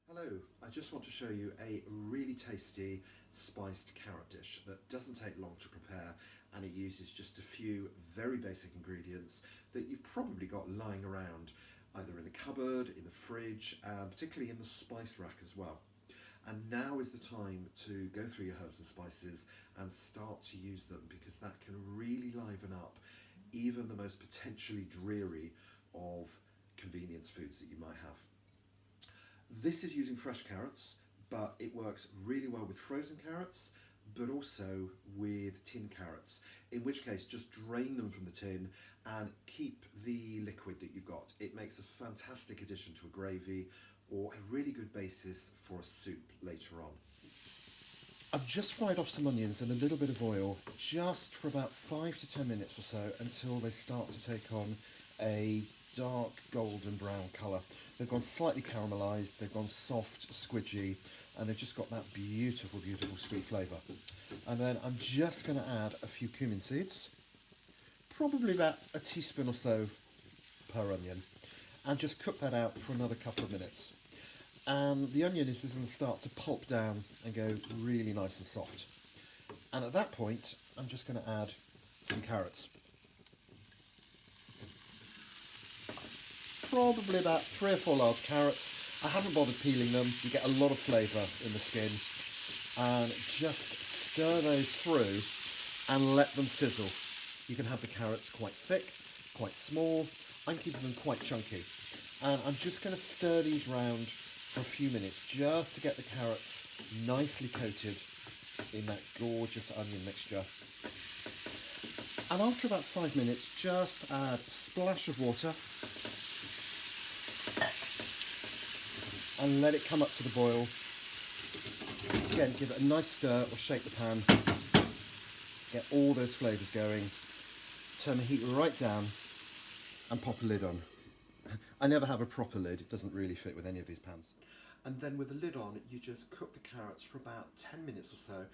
Hello, I just want to show you a really tasty spiced carrot dish that doesn't take long to prepare, and it uses just a few very basic ingredients that you've probably got lying around either in the cupboard, in the fridge, and particularly in the spice rack as well. And now is the time to go through your herbs and spices and start to use them, because that can really liven up even the most potentially dreary of convenience foods that you might have. This is using fresh carrots, but it works really well with frozen carrots, but also with tin carrots, in which case just drain them from the tin and keep the liquid that you've got. It makes a fantastic addition to a gravy or a really good basis for a soup later on. I've just fried off some onions in a little bit of oil just for about 5 to 10 minutes or so until they start to take on a dark golden brown colour. They've gone slightly caramelised, they've gone soft, squidgy, and they've just got that beautiful, beautiful sweet flavour. And then I'm just going to add a few cumin seeds, probably about a teaspoon or so per onion, and just cook that out for another couple of minutes. And the onion is going to start to pulp down and go really nice and soft. And at that point, I'm just going to add some carrots. Probably about 3 or 4 large carrots. I haven't bothered peeling them. You get a lot of flavour in the skin. And just stir those through and let them sizzle. You can have the carrots quite thick, quite small. I'm keeping them quite chunky. And I'm just going to stir these round for a few minutes just to get the carrots nicely coated in that gorgeous onion mixture. And after about 5 minutes, just add a splash of water and let it come up to the boil. Again, give it a nice stir or shake the pan. Get all those flavours going. Turn the heat right down and pop a lid on. I never have a proper lid, it doesn't really fit with any of these pans. And then with the lid on, you just cook the carrots for about 10 minutes or so,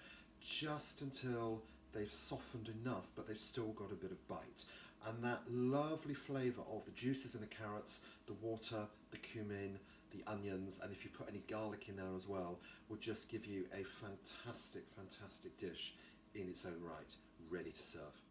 just until they've softened enough, but they've still got a bit of bite. And that lovely flavour of the juices in the carrots, the water, the cumin, the onions, and if you put any garlic in there as well, will just give you a fantastic, fantastic dish in its own right, ready to serve.